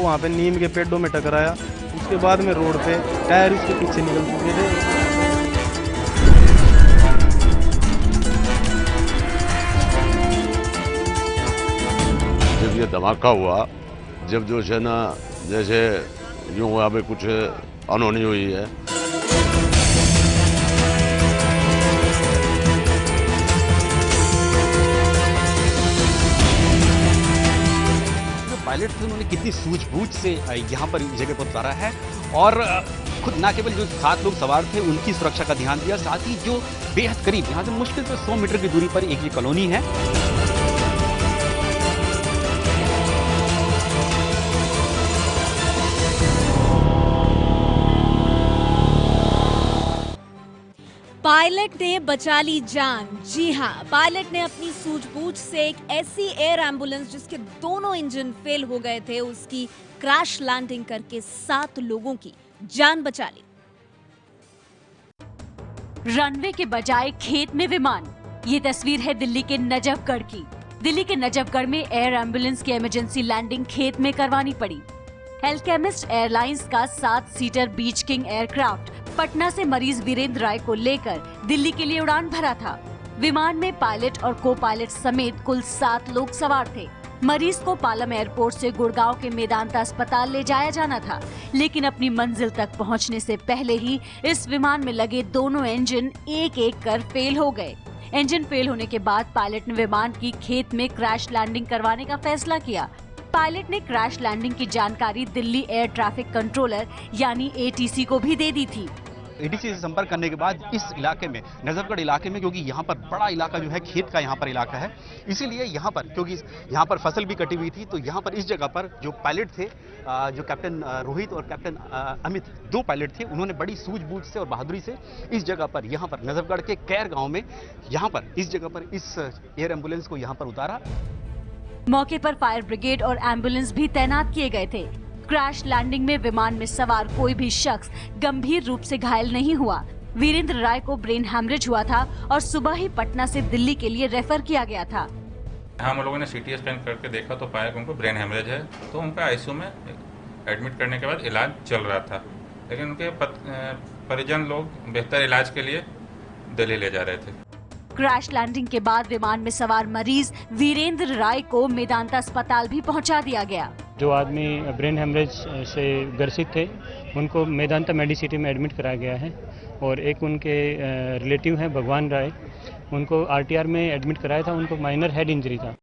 वहाँ पे नीम के पेड़ों में टकराया। उसके बाद में रोड पे टायर उसके पीछे निकल चुके थे। जब ये धमाका हुआ, जब जो है ना जैसे यूँ वहाँ पे कुछ अनहोनी हुई है। पायलट थे उन्होंने कितनी सूझबूझ से यहाँ पर जगह पर उतारा है और खुद ना केवल जो 7 लोग सवार थे उनकी सुरक्षा का ध्यान दिया, साथ ही जो बेहद करीब यहाँ से मुश्किल से 100 मीटर की दूरी पर एक ये कॉलोनी है। पायलट ने बचा ली जान। जी हाँ, पायलट ने अपनी सूझबूझ से एक ऐसी एयर एम्बुलेंस जिसके दोनों इंजन फेल हो गए थे उसकी क्रैश लैंडिंग करके 7 लोगों की जान बचा ली। रनवे के बजाय खेत में विमान, ये तस्वीर है दिल्ली के नजफगढ़ की। दिल्ली के नजफगढ़ में एयर एम्बुलेंस की इमरजेंसी लैंडिंग खेत में करवानी पड़ी। हेल्केमिस्ट एयरलाइंस का 7 सीटर बीच किंग एयरक्राफ्ट पटना से मरीज वीरेंद्र राय को लेकर दिल्ली के लिए उड़ान भरा था। विमान में पायलट और को पायलट समेत कुल 7 लोग सवार थे। मरीज को पालम एयरपोर्ट से गुड़गांव के मेदांता अस्पताल ले जाया जाना था, लेकिन अपनी मंजिल तक पहुंचने से पहले ही इस विमान में लगे दोनों इंजन एक-एक कर फेल हो गए। इंजन फेल होने के बाद पायलट ने विमान की खेत में क्रैश लैंडिंग करवाने का फैसला किया। पायलट ने क्रैश लैंडिंग की जानकारी दिल्ली एयर ट्रैफिक कंट्रोलर यानी ATC को भी दे दी थी। ATC से संपर्क करने के बाद इस इलाके में, नजफगढ़ इलाके में, क्योंकि यहाँ पर बड़ा इलाका जो है खेत का यहाँ पर इलाका है, इसीलिए यहाँ पर क्योंकि यहाँ पर फसल भी कटी हुई थी, तो यहाँ पर इस जगह पर जो पायलट थे, जो कैप्टन रोहित और कैप्टन अमित, 2 पायलट थे, उन्होंने बड़ी सूझबूझ से और बहादुरी से इस जगह पर, यहाँ पर नजफगढ़ के कैर गाँव में, यहाँ पर इस जगह पर इस एयर एम्बुलेंस को यहाँ पर उतारा। मौके पर फायर ब्रिगेड और एम्बुलेंस भी तैनात किए गए थे। क्रैश लैंडिंग में विमान में सवार कोई भी शख्स गंभीर रूप से घायल नहीं हुआ। वीरेंद्र राय को ब्रेन हैमरेज हुआ था और सुबह ही पटना से दिल्ली के लिए रेफर किया गया था। हम लोगों ने CT स्कैन करके देखा तो पाया कि उनको ब्रेन हैमरेज है, तो उनका ICU में एडमिट करने के बाद इलाज चल रहा था, लेकिन उनके परिजन लोग बेहतर इलाज के लिए दिल्ली ले जा रहे थे। क्रैश लैंडिंग के बाद विमान में सवार मरीज वीरेंद्र राय को मेदांता अस्पताल भी पहुंचा दिया गया। जो आदमी ब्रेन हेमरेज से ग्रसित थे उनको मेदांता मेडिसिटी में एडमिट कराया गया है और एक उनके रिलेटिव हैं भगवान राय, उनको RTR में एडमिट कराया था, उनको माइनर हेड इंजरी था।